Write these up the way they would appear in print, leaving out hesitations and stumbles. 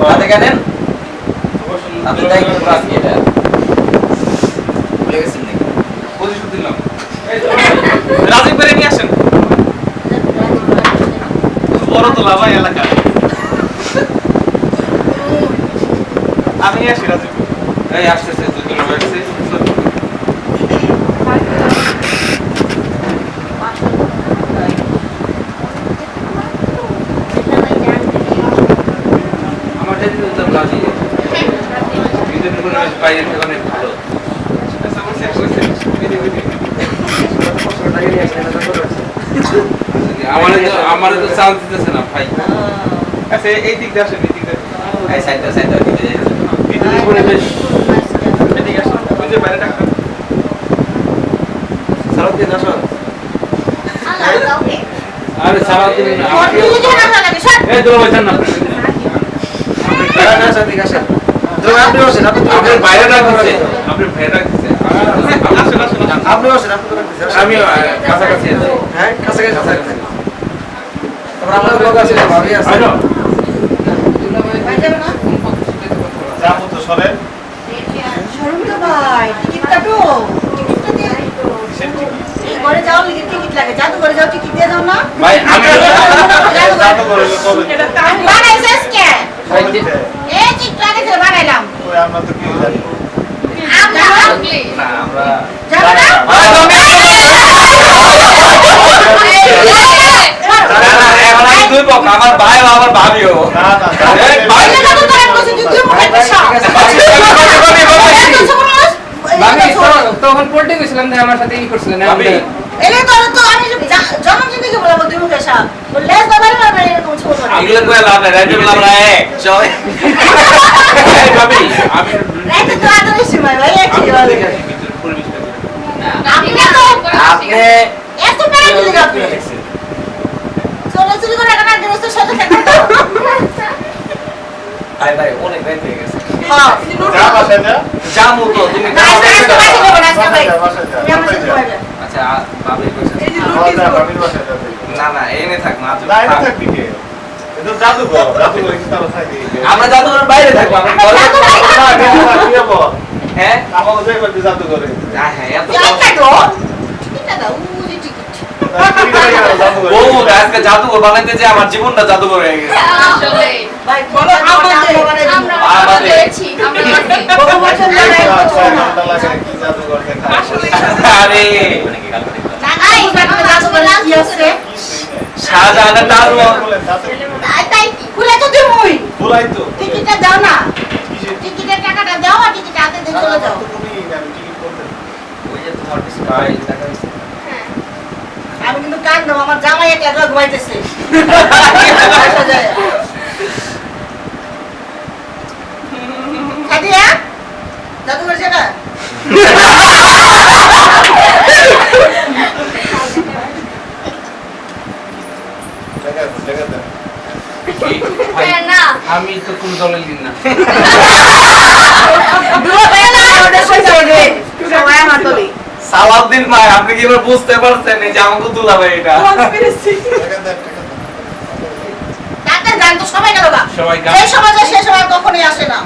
হাতে কেনেন আপনি তাই কি ক্লাস কি এটা ভুলে গেছেন নাকি পজিশন দিলাম রাজীব করে নিয়ে আসেন বড় তো লাভাই এলাকা আমি আসি রাজীব এই আসতেছে তুই তো রয়েছে আমার যদি তো রাজি ভিডিও করে বাইরে থেকে অনেক ভালো আমারে তো চান্স দিতেছে না ভাই আচ্ছা এই দিক দিয়ে আসেন এই দিক দিয়ে এই সাইডটা দিতে যাই ভিডিও করে বেশ এদিকে আসেন ওই যে বাইরে টাকা সারাত দিন আসুন আরে সারাত দিন এই দূর বসেন না আপনি বাইরে না সাথে আসেন দূর আপনি বসেন আপনি বাইরে রাখছে আপনি বাইরে রাখছে আসেন আপনি বসেন আপনি আমি কাছাকাছি আছি হ্যাঁ কাছাকাছি তারপর আমাদের লোক আছে ভাবি আছে ভাই যাবে না যাবো তো সরে শরম তো ভাই টিকিট কাটো টিকিটটা দিয়ে এই ঘরে যাও লিখে টিকিট লাগে জাদু করে যাও টিকিট দিয়ে দাও না ভাই আমি জাদু করে কবে এটা বানাইছিস কে ভাই এই টিকিট লাগে যে বানাইলাম ওই আমরা তো কি জানি আমরা না আমরা জানো না দুই পক্ষ আমার ভাই আমার ভাবিও না ভাই না তো তোরা বসে যুদ্ধ মুখে সব ভাবি তখন পড়তে গেছিলাম যে আমার সাথে কি করছিলেন ভাবি এলে তো আমি জনম জিন্দেগি বলবো দুই মুখে সব বললে বাবার বাবার এরকম ছোট না এগুলো কই লাভ নাই রাইট বললাম না এক চল ভাবি আমি রাইট তো আদরে সময় ভাই একই বলে আপনি এত টাকা দিলে আপনি চলে করে টাকা দিয়ে বসে সাথে থাকতে আই ভাই অনেক রাত হয়ে গেছে হ্যাঁ যা বাসা যা জামু তো তুমি আচ্ছা ভাবি কইছে ভাবির বাসা যা না এনে থাক না না এনে থাকবি কে এটা জাদুঘর কি তারা থাকি আমরা জাদুঘর বাইরে থাকব আমরা ঘরে না কি বল হ্যাঁ আমাকে যাই করতে জাদুঘরে হ্যাঁ এত টিকিটটা দাও ওই টিকিট ও আজকে জাদুঘর বানাইতে যে আমার জীবনটা জাদুঘর হয়ে গেছে আসলে ভাই বলো আমরা পেয়েছি আমরা বহু বছর ধরে জাদুঘর দেখা আসলে আরে মানে কি কালকে জাদুঘর কি আছে শাহজাহানের তাজমহল তাই কি খুলে তো দিমুই খুলাই তো টিকিটটা দাও না টিকিটের টাকাটা দাও আর টিকিট হাতে দিয়ে চলে যাও তুমি আমি টিকিট করতে ওই যে তোমার স্পাই টাকা আমি কিন্তু কান দাও আমার জামাই একলা ঘুমাইতেছে খাদিয়া দাদু বলছে না আমি তো কোন দলের দিন না সালাউদ্দিন ভাই আপনি কি এবার বুঝতে পারছেন এই যে আমাকে দুলা ভাই এটা ডাক্তার গান তো সবাই গেল গা সবাই গান এই সমাজে শেষ হওয়ার কখনোই আসে না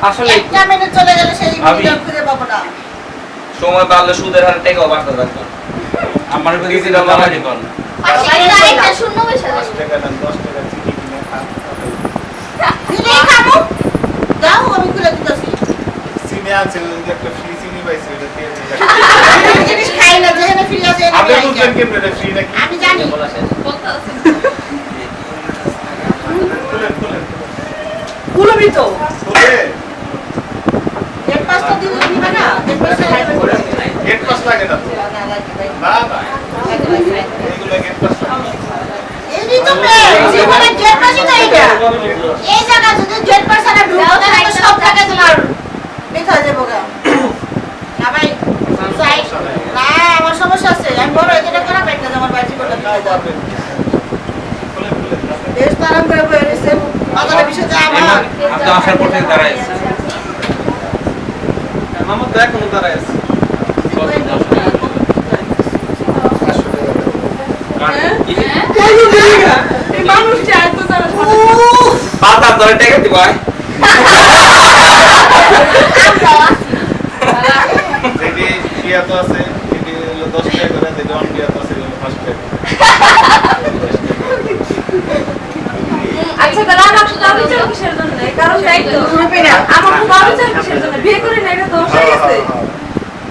আসলে একটা মিনিট চলে গেলে সেই মিনিট খুঁজে পাবো না সময় পারলে সুদের হার টাকাও বাড়তে থাকবে আমার কাছে কিছু দাম লাগাই কোন আচ্ছা এটা শূন্য পয়সা 10 টাকা না 10 টাকা চিনি কিনে খান চিনি খাবো দাও আমি করে দিতেছি চিনি আছে একটা ফ্রি চিনি পাইছি এটা দিয়ে দিই জিনিস খাই না যেখানে ফ্রি আছে আপনি বুঝবেন কেমনে এটা ফ্রি নাকি আমি জানি বলতে আছে কুলবি তো কুলে গেট পাসটা দিও নিবা না গেট পাসটা গেট পাস লাগে না না না এগুলো গেট পাস এই তো জীবনে গেট পাসই নাই এটা এই জায়গা যদি গেট পাস আর ঢুকো তাহলে সব জায়গায় তোমার মিথ্যা হয়ে যাবে না ভাই সাইড না আমার সমস্যা আছে আমি বড় এটা করা পেট না আমার বাড়ি করতে হয় যাবে দেশ তারাম করে বইরে এসে আমাদের বিষয়টা আমার আপনি আসার পর থেকে দাঁড়ায় আছে মামা তো এখনো দাঁড়ায় আছে এই মানুষটা এত তারা পাতা ধরে টাকা দিব ভাই যেটি বিয়া তো আছে এটি হলো 10 টাকা করে যেটি অন বিয়া তো আছে হলো 5 টাকা আচ্ছা তাহলে আমার শুধু আমি চাই কিসের জন্য কারণ তাই তো শুনবে না আমার খুব আমি চাই কিসের জন্য বিয়ে করে না এটা দোষ হয়ে গেছে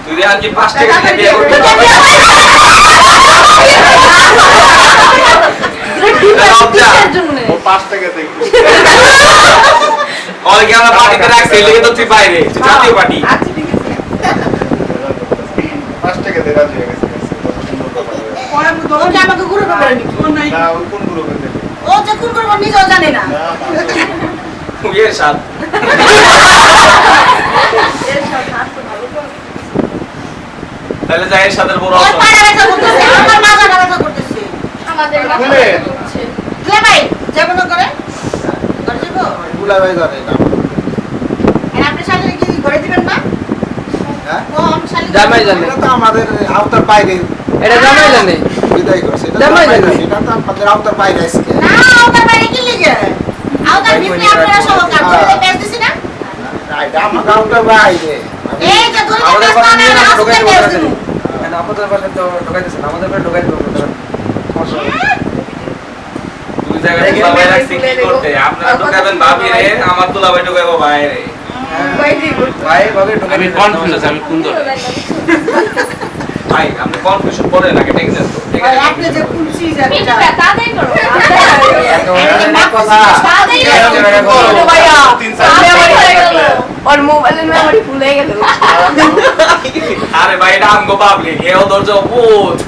তুই আর কি 5 টাকা দিয়ে বিয়ে করতে ও 5 টাকা দেই और क्या আমরা পার্টিতে রাখছি লেগে তো তুই বাইরে তুই জাতীয় পার্টি আচ্ছা ঠিক আছে 5 টাকা দিয়ে রাজি হয়ে গেছে পরে ওকে আমাকে গুরু করে নিকি কোন নাই না ওই কোন গ্রুপে দেবে ও যে কোন করব নিজেও জানে না বিয়ে সাথ এর সাথে হাত তো ভালো করে তাহলে যাই এর সাথে বড় ওই অসম পাড়া ব্যথা করতেছে আমার মাজা ব্যথা করতেছে আমাদের মাথা করছে লে ভাই যেমন করে করব গুলা ভাই করে না আর আপনি শালি কি ঘরে দিবেন না হ্যাঁ কোন শালি জামাই জানে এটা তো আমাদের আওতার বাইরে এটা জামাই জানে বিদায় করছে এটা জামাই জানে। এটা তো আমাদের আওতার বাইরে আজকে না ওটা বাইরে কি লিগে আওতার ভিতরে আপনারা সব কাজ করে পেছ দিছি না এটা আমার আওতার বাইরে এই যে ধরে আমাদের কাজ বাড়ি করে নিয়ে না না ঢোকাই ঢোকাই দিছি না আপনাদের বাড়ি তো ঢোকাইতেছে না আমাদের বাড়ি ঢোকাই দেবো তুই জায়গায় দুলাভাই রাখছি কি করতে আপনারা ঢোকাবেন ভাবি রে আমার দুলাভাই ঢোকাবো বাইরে ভাই ভাবে ঢোকাই আমি কনফিউজ আমি কোন দল ভাই আপনি কনফিউশন করে না কেটে গেছেন তো ঠিক আছে আপনি যে কুলছি জানেন এটা তাড়াতাড়ি করো কথা তাড়াতাড়ি করো ভাইয়া ওর মোবাইলের মেমরি ভুলে গেল আরে ভাই এটা আমগো পাবলিক এও দরজ বহুত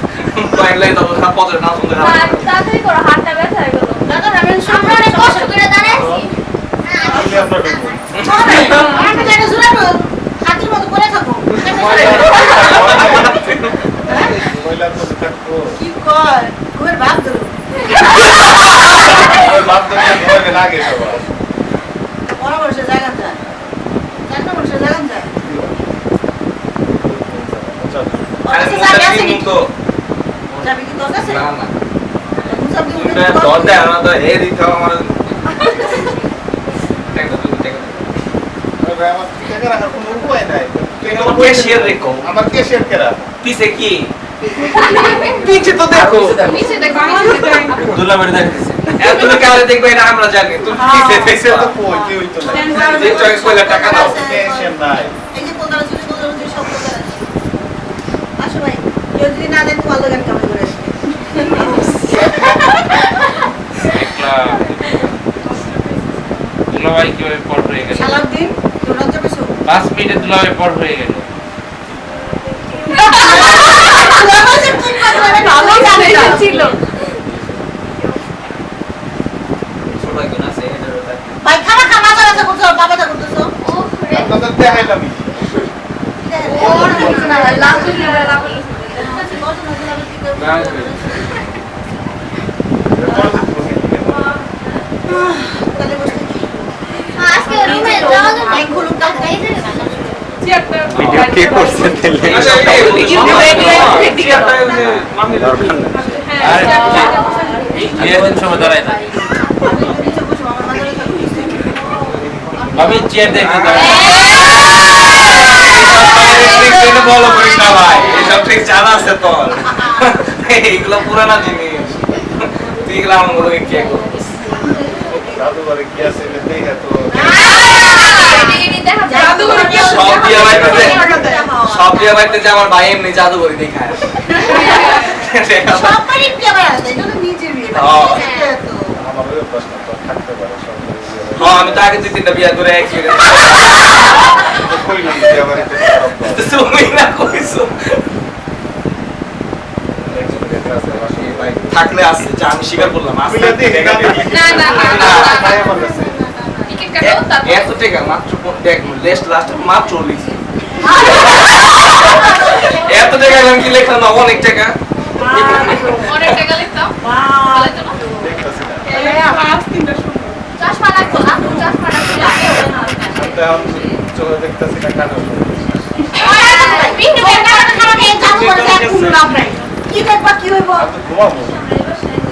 পাইলে তো পথে না শুনতে না তাড়াতাড়ি করো হাতটা ব্যথা হয়ে গেল দাদা আমি আমরা অনেক কষ্ট করে দাঁড়াইছি আমি আপনার ঢুকবো আমি জানি জুড়াবো হাতির মতো করে থাকো মহিলার মধ্যে থাকবো কি কর ঘুমের ভাব ধরো ওই বাপ দাদা ঘরে লাগে সবার পরামর্শ জায়গা যায় জানো পরামর্শ জায়গা যায় আরে ওটা মুখটা যাবে আছে কি কি মুখো যাবে কি তোর কাছে না না মুসাব দি তুই না দর দে না তো হে দিতে আমার টাকা তুই টাকা ভাই আমার টাকা রাখার কোনো উপায় নাই তুই তো ক্যাশিয়ার রেখো আমার ক্যাশিয়ার কেরা পিছে কি পিছে তো দেখো নিচে দেখো দুলাভাই দেখতেছি এত তুমি কারে দেখবে এটা আমরা জানি তুমি পিছে ক্যাশিয়ার দেখো তো কই কি হইতো না যে চয়েস করলে টাকা দাও ক্যাশিয়ার নাই এই যে কোদাল চুরি কোদাল চুরি সব কোদাল আছে আসো ভাই কেউ যদি না দেন তো ভালো গান কামাই করে আসবে দুলাভাই কিভাবে পর হয়ে গেল সালাউদ্দিন তোর লজ্জা পেছো 5 মিনিটে দুলাভাই পর হয়ে গেল ভালো জানে ছিল ছোট একজন আছে এটার ওটা ভাই খানা খানা যারা করছো বাবা তা করতেছো ও রে আপনাদের দেখাইলামই লাভ দিলে লাভ না তাহলে বসে আজকে রুমে যাওয়া যাবে ব্যাগ খুলুন কাল ভিডিও কে করছে তেলে আর বিয়ের দিন সময় দাঁড়ায় না নিচে বসো আমার মাঝে থাকো আমি চেয়ার দেখতে দাঁড়াই বলো করিস না ভাই এসব ঠিক জানা আছে তোর এইগুলো পুরানা জিনিস তুই এগুলো আমগুলোকে কে করছিস দাদু বাড়ি কি আছে দেখে তো সব বিয়ে বাড়িতে যে আমার ভাই এমনি জাদুঘরি দেখায় সবারই বিয়ে বাড়া আছে এটা তো নিজের বিয়ে বাড়া তো আমার ওই প্রশ্ন তো থাকতে পারে সব হ্যাঁ আমি তো আগে 2-3টা বিয়ে করে এক্সপিরিয়েন্স কই না বিয়ে বাড়িতে তুমি না কইছো এক্সপেরিয়েন্স আছে বাকি ভাই থাকলে আসছে যা আমি স্বীকার করলাম আসছে বুঝলে দেখে না না না না ভাই আমার কাছে টিকিট কাটো তারপর এত টাকা মাত্র দেখ লেস্ট লাস্ট মাত্র লিখছি এত টাকা আমি কি লেখলাম না অনেক টাকা অনেক টাকা লিখতাম ভালো তো না দেখতেছি না চশমা লাগতো না চশমা লাগতো লাগে তো এখন চোখে দেখতেছি না কানে ভিন্ন বেকার খাওয়াতে জাদু করে যায় কোনো লাভ নাই কি দেখবা কি হইব আমি তো ঘুমাবো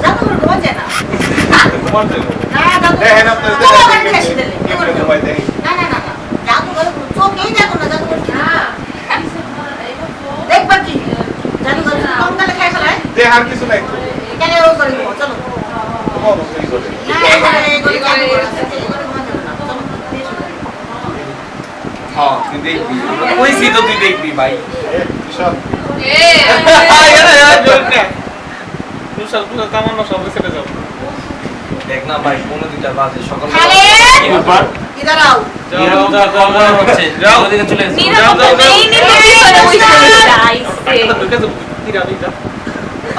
জাদু করে ঘুমা যায় না ঘুমাতে না জাদু দেখেন আপনার হ্যাঁ তুই দেখবি আমরা কইছি তো তুই দেখবি ভাই সব তুষার পুরো তামান্না সব ছেড়ে যাও দেখ না ভাই 2:30 বাজে সকাল খালে কি ব্যাপার ইধার আও নিরাপত্তা হচ্ছে যাও। ওদিকে চলে এসো নিরাপত্তা নেই একটা ঢুকে যাও কি রাবিটা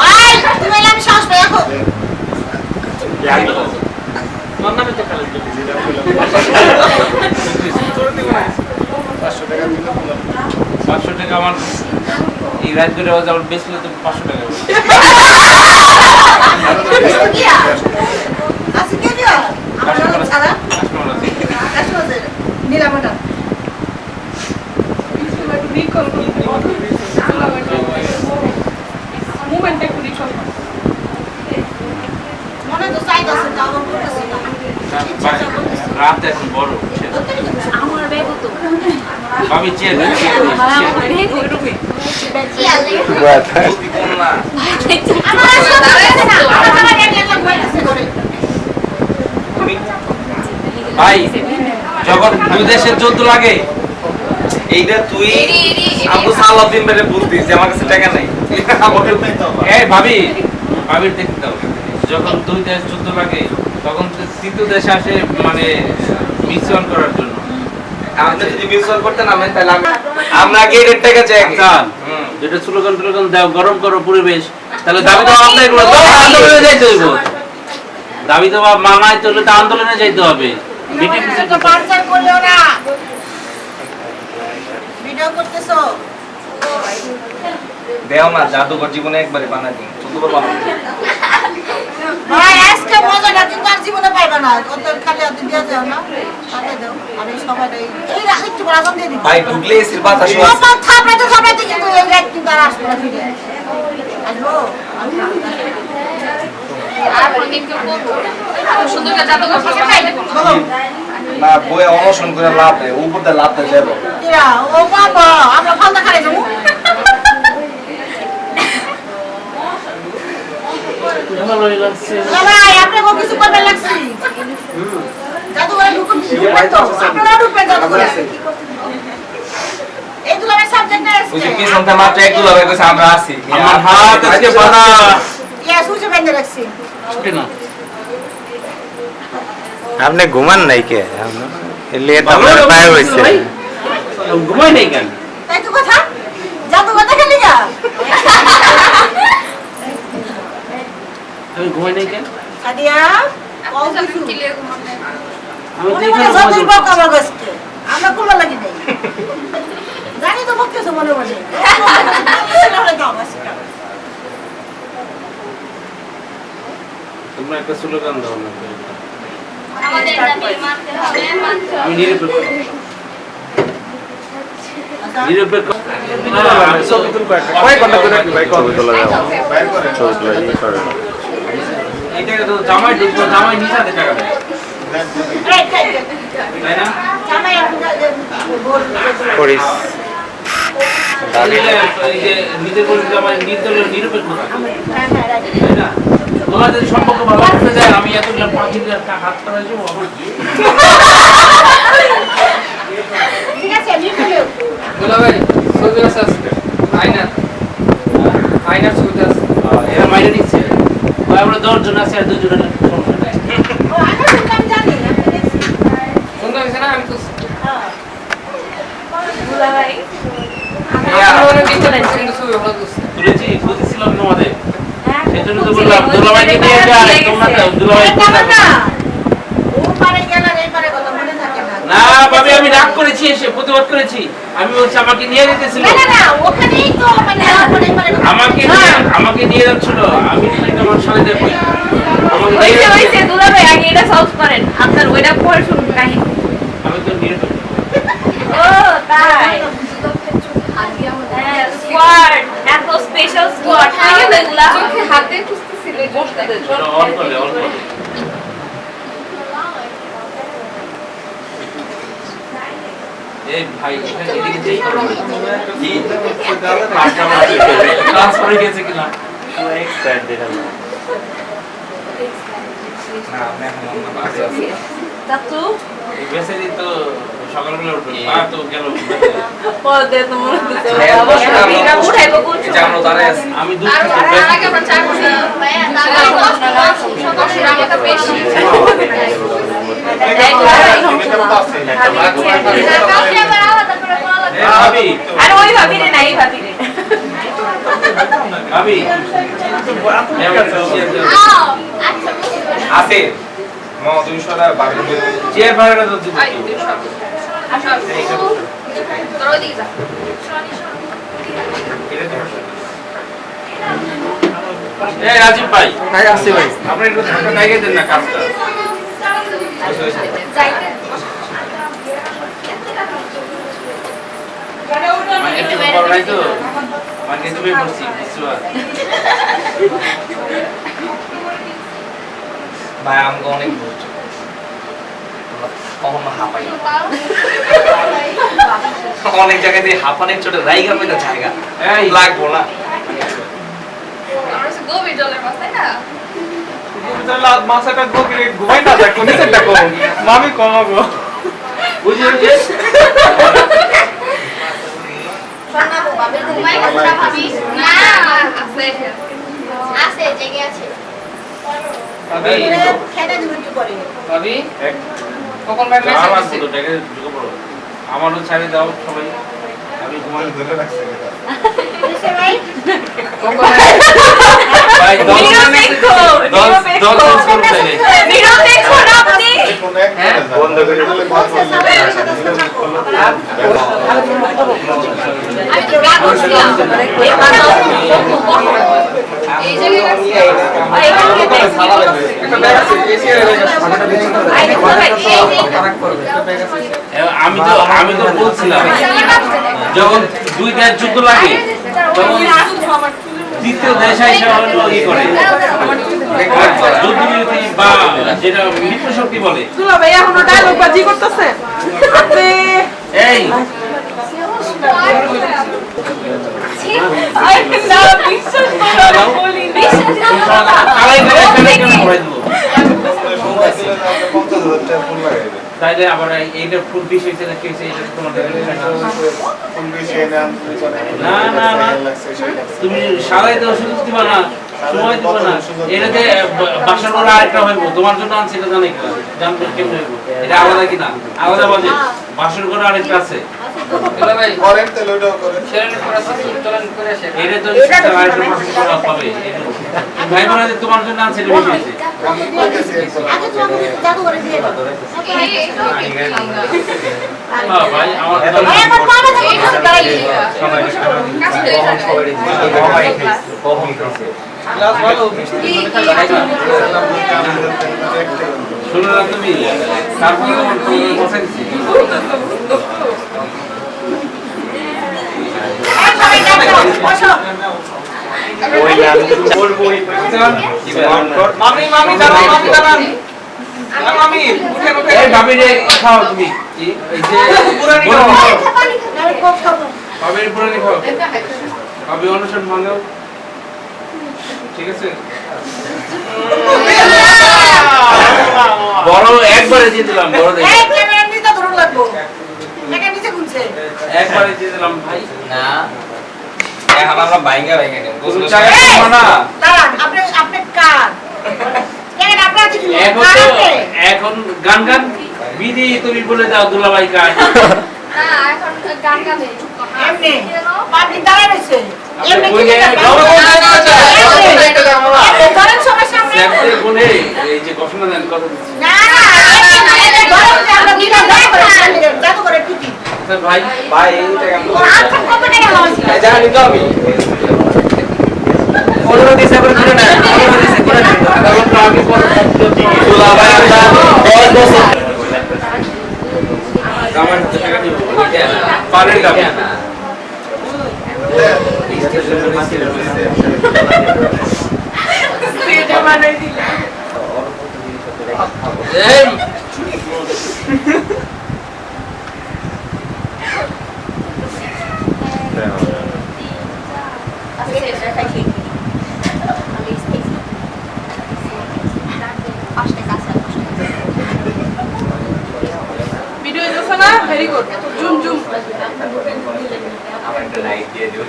ভাই তুমি এলে আমি সাহস পাই এখন তোমার নামে তো খালি চলে যেটা বললাম 500 টাকা দিলে বললাম 500 টাকা আমার এই রাত করে আমার বেচলে তো 500 টাকা হবে। কিয়া আসি কে দিও আমরা ছাড়া কাস্টমার আছে কাস্টমার নিলাম ওটা মনে তো চাইতাছে তাও করতেছি না রাত এখন বড় আমার ব্যাগ তো আমি চেয়ে আমার ব্যাগ ওই রুমে কি আলে তুই কোন না আমার আসলে দাঁড়াইছে না আমার একটা বইছে করে তুমি ভাই যখন দুই দেশের যুদ্ধ লাগে এইটা তুই আবু সালাউদ্দিন বেরে বুঝতিস যে আমার কাছে টাকা নাই আমাকে এই ভাবি ভাবির দেখতে দাও যখন দুই দেশ যুদ্ধ লাগে তখন তো তৃতীয় দেশ আসে মানে মিশ্রণ করার জন্য আমরা যদি মিউচুয়াল করতে নামেন তাহলে আমরা আগে এর টাকা চাই আচ্ছা যেটা স্লোগান টোলোগান দাও গরম করো পরিবেশ তাহলে দাবি তো আপনার এগুলো তো আন্দোলনে যাইতে হইব দাবি তো মানায় চলে তো আন্দোলনে যাইতে হবে মিটিং তো পারচার করলেও না ভিডিও করতেছো দেও না জাদুঘর জীবনে একবারে বানাবি চতুর্থ বানাবি ভাই আজকে মজা না কিন্তু আর জীবনে পাইবা না কত খালি হাতে দিয়ে যাও না কাটে দাও আর এই সবাই এই একটু বাজান দিয়ে দিই ভাই ঢুকলে এসির বাতাস বাবা থাপড়াতে কিন্তু এই রাত কিন্তু আর আসবে না ফিরে আসবো না বই অনশন করে লাভ নেই উপর দিয়ে লাভ দেয় যাবো কিরা ও বাবা আমরা ফালতা খাই যাবো ভাই আপনাকে কিছু করবে লাগছি জাদু করে ঢুকুন তো আপনারা ঢুকবেন জাদু করে এই দুটো আমার সাবজেক্ট ওই আছে যে পিছনটা মাত্র এক দুলা ভাই কইছে আমরা আছি আমার হাত আজকে বাঁধা ইয়া সুজে বেঁধে রাখছি ছুটে না আপনি ঘুমান নাই কে এলিয়ে তো আমার পায়ে হইছে ঘুমাই নাই কেন তাই তো কথা জাদু কথা খেলি গা আমি ঘুমাই নাই কেন সাদিয়া কও কিছু আমি তো মনে এখানে মনে জাদুই ঘুমাই বক আমার কাছে আমরা কোলা লাগি নাই জানি তো বকতেছো মনে মনে তোমরা একটা স্লোগান দাও না আমাদের দাবি মানতে হবে মানতে আমি নিরপেক্ষ নিরপেক্ষ ছবি তুলবো একটা কয় ঘন্টা করে রাখবি ভাই ছবি তোলা যাবে বাইর করে ছবি তোলা ই করে এইটাকে তো জামাই ঢুকবো জামাই নিশাতে টাকা দেয় তাই না করিস তাহলে এই যে নিজের করে জামাই নির্দলীয় নিরপেক্ষ থাকে তাই না তোমার যদি সম্পর্ক ভালো করতে যায় আমি এতগুলো 5,000 টাকা হাত করা যাবো আমার ঠিক আছে নিয়ে দুলা ভাই ছবি আছে আজকে আয়না ছবি আছে এরা মাইনে নিচ্ছে ভাই আমরা 10 জন আছি আর 2 জনের সমস্যা নাই ও আমি জানি আমি দেখছি সুন্দর হয়েছে না আমি তো দুলাভাই আপনারা দেখতে কিন্তু ছবি ভালো করছে তুলেছি বুঝেছিলাম তোমাদের হ্যাঁ সেজন্য তো বললাম দুলাভাইকে নিয়ে যায় তোমরা তো দুলাভাই না ও পারে গেল এই পারে কথা মনে থাকে না না ভাবি আমি রাগ করেছি এসে প্রতিবাদ করেছি আমি বলছি আমাকে নিয়ে যেতেছিল না না না ওখানেই তো মানে এই পারে আমাকে নিয়ে যাচ্ছিল আমি আমার শালীদের কই আমাকে নিয়ে হইছে যাচ্ছিল। হইছে দুলাভাই আগে এটা সলভ করেন আপনার ওইটা পরে শুনুন কাহিনী আমি তো নিরপেক্ষ ও তাই স্কোয়াড এত স্পেশাল স্কোয়াড থাকে তো এগুলা হাতে খুঁজতেছিল অন করলে এই ভাই এখানে এদিকে যেই করো কি ট্রান্সফার হয়ে গেছে কিনা এক্সপায়ার দিলাম না আমি এখন অন্য বাসে আছি তাতু এই বেসে তো সকালবেলা উঠবেন মা তো গেল পদে তোমার দিতে হ্যাঁ, বাবা বসে না, বিনা বসে। উঠাইবো কোন এই যে আমরা দাঁড়ায় আছি। আমি দুধ আর খেতে আর আগে আমরা চা করছি ভাইয়া তাহলে দশ টাকা বেশি কাউকে আবার আলাদা করে বলা লাগবে এই ভাবি আর ওই ভাবি রে নাই ভাবি রে ভাবি আও আচ্ছা বুঝছি আছে মা 200 টাকা বাকি দেবে। চেয়ার ভাড়াটা তো দিব আই আসো তোর ওদিকে যা এটা তো এই রাজীব ভাই ভাই আসছি ভাই আপনি একটু ধাক্কা লাগিয়ে দেন না কাজটা যাইতে মানে একটু বড় নাই তো মানে তুমি বলছি বুঝছো ভাই আমাকে অনেক বুঝছো কখনো হাঁপাই অনেক জায়গায় দিয়ে হাঁপানের চোটে রাইগা পেতে জায়গা এই লাগবো না আমরা সে গভীর জলের মাছ তাই না মাছটা গভীরে ঘুমাই না দেখো নিচেরটা কম মামি কমাবো বুঝে বুঝে শোনাবো বাবা ঘুমাই গেছে ভাবি না আছে আছে জেগে আছে ভাবি খেতে দিবেন কি করে ভাবি এক কখন ভাই মেসেজ আমার দিছে তো টাকা ঢুকে পড়ো আমারও ছাড়ে দাও সবাই আমি ঘুমাই ধরে রাখছে এসে ভাই কখন ভাই দশ ভিডিও দেখো ভিডিও দশ দেখো করতে ভিডিও দেখো না আপনি বন্ধ করে দিলে ভাত আমি তো গান করছিলাম এই জায়গায় একটা ব্যাগ আছে এসি এর আমি তো বলছিলাম যখন দুই দেশ যুদ্ধ লাগে তখন তৃতীয় দেশ এসে হলো ই করে যুদ্ধ বিরতি বা যেটা মিত্র শক্তি বলে দুলা ভাই এখনো ডায়লগ বাজি করতেছে আপনি এই আই না বিশ্বাস করো বলি বিশ্বাস করো কালাই কালাই ভরাই দেবো 50,000 টাকা ফোন লাগাই দেয় তাইলে আবার এইটা ফুল পিস হয়েছে না কি হয়েছে এটা তোমাদের ফোন বেশি এনে না, না, না। তুমি সারাই দেওয়ার সুযোগ দিবা না সময় দিবা না এটাতে বাসার বড় আরেকটা হইব তোমার জন্য আনছি এটা জানি কিনা জানবো কেমন হইব এটা আলাদা কিনা আলাদা বাজে বাসার ঘরে আরেকটা আছে দুলা ভাই করেন তাহলে ওটাও করেন শেয়ারের পর আছে উত্তোলন করে আসে এটা তো আরেকটা প্রসেস করা পাবে ভাই বোন যে তোমার জন্য আনছি এটা বেশি হয়েছে আগে তো আমাকে জাদু করে দিয়ে দাও হ্যাঁ ভাই আমার ভাই আমার মামা থেকে দাঁড়াই ক্লাস ভালো শুনো না তুমি তারপরে তোমার বসে দিচ্ছি মামি মামি দাঁড়ান মামি দাঁড়ান মামি উঠেন উঠেন এই ভাবি রে খাও তুমি এই যে পুরানি বড় খাও। খাও। আমি খুব খাবো ভাবির পুরানি খাও ভাবি অনুষ্ঠান ভাঙাও ঠিক আছে বড় একবারে দিয়ে দিলাম বড় দেখে এই ক্যামেরা নিতে ধরুন লাগবো টাকা নিচে গুনছে একবারে দিয়ে দিলাম ভাই না এখন আমরা বাইঙ্গা বাইঙ্গা নেব তুমি চাই না দাঁড়ান আপনি আপনি কার কেন আপনারা দেখি এখন কার তো আপনি এখন গান গান বিধি তুমি বলে দাও দুলাভাই কাজ না এখন গান গাবে এমনি পাবলিক দাঁড়ায় রয়েছে এমনি কি ওই যে করবেন? গরম না, না, না, গরম এমনি। একটা দাও না। এমনি ধরেন সবার সামনে। স্যারদের বলে এই যে ঘোষণা দেন কথা দিচ্ছি না, না, এমনি, এমনি ধরেন যে আমরা বিনা দায় করে জাদু করে টুটি। স্যার ভাই ভাই এইটা কেমন ওর হাত থেকে কত টাকা লাগাইছি? এই জানি তো আমি 15 দিছে করে করে না 15 দিছে করে না তখন তো আগে পরে দুলা ভাই আমরা 10 বছর আমার হাতে টাকা দিব পারেন না সিটে বানাই দিলা। এই ভিডিও দিছো না? ভেরি গুড জুম জুম আমার একটা লাইট দিয়ে দিও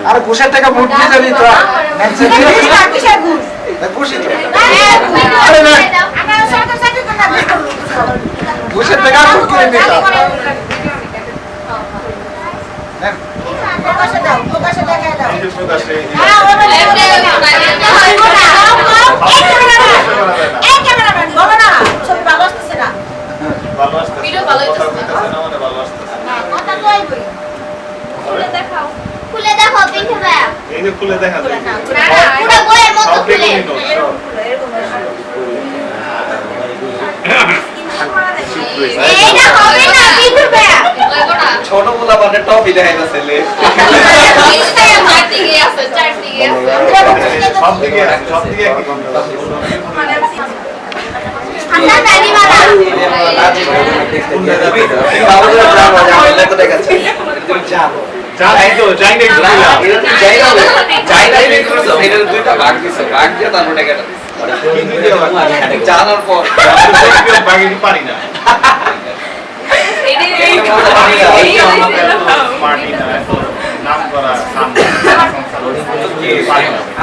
আরে ঘুষের টাকা ভোট দিয়ে যাবি তো ঘুষি তো ঘুষের টাকা ভোট করে নিতে খুলে দেখো পিঠে ভাইয়া এই যে খুলে দেখা যায় পুরো বইয়ের মতো খুলে এইটা হবে না পিঠে ভাইয়া ছোট পোলা মানে টপি দেখাইতেছে লে চারদিকে আছে সব দিকে একই আমরা জানি মারা যাই তো যাই না দুইটা ভাগ দিছে ভাগ দিয়ে তারপর টাকাটা জানার পর বাকি পারি না পারি না নাম করা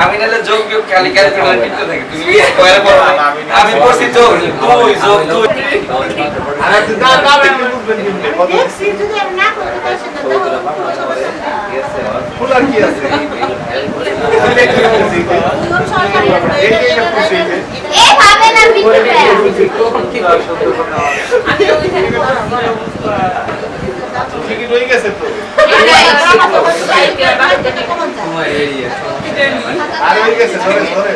আমি নালে যোগ বিয়োগ খালি ক্যালকুলেটর কিনতে থাকি তুমি স্কয়ার করো আমি করছি যোগ 2 যোগ 2 আরে না না ফুলার কি আছে এই ভাবে না পিঠে ভাইয়া ঠিক রয়ে গেছে তো আর হয়ে গেছে ধরে ধরে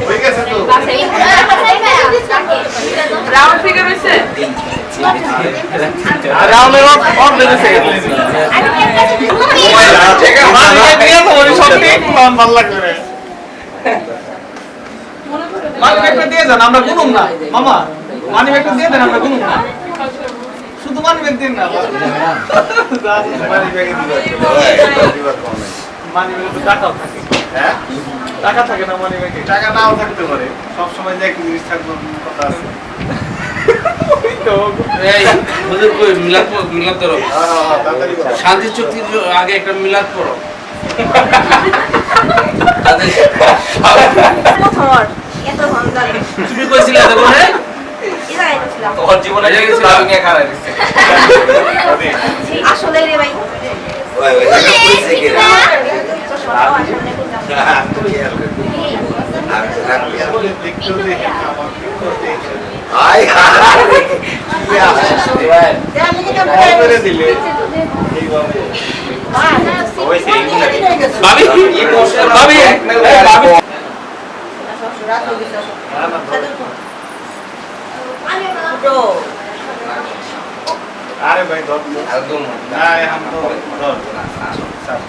হয়ে গেছে তো রাউন্ড ফিগার হইছে আর রাউন্ডের অফ দিয়েছে ভালো লাগবে মানি ব্যাগটা দিয়ে দেন আমরা গুনুম না মামা মানি ব্যাগটা দিয়ে দেন আমরা গুনুম না শুধু মানি ব্যাগ দিন না মানি ব্যাগে মানি ব্যাগে তো টাকাও থাকে হ্যাঁ টাকা থাকে না মানি ব্যাগে টাকা নাও থাকতে পারে সব সময় যে একই জিনিস থাকবে কথা আছে এই হুজুর কই মিলাদ ধরো তাড়াতাড়ি করো। শান্তি চুক্তির আগে একটা মিলাদ পড়ো তুমি কইছিলে দেখো রে তোর জীবনে কিছু দাবি নিয়ে খাড়া দিচ্ছে আসলে রে ভাই ওই জায়গা কইছে কি রে আসলে দেখতেও দেখে না, আমার দেখতেও দেখে না। আয় অফ করে দিলে এইভাবে ভাবি ভাবি ভাবি আরে ভাই ধর একদম না हम तो ধর স্যার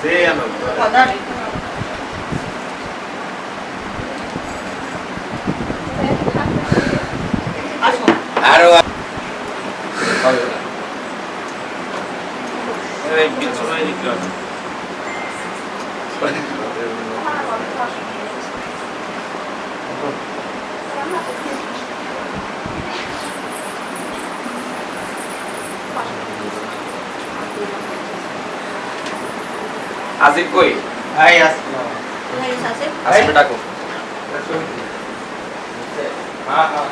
সে আনো আরো এই পিছনে দিকে আসিফ কই আই আসলো আসিফ ডাকো হ্যাঁ হ্যাঁ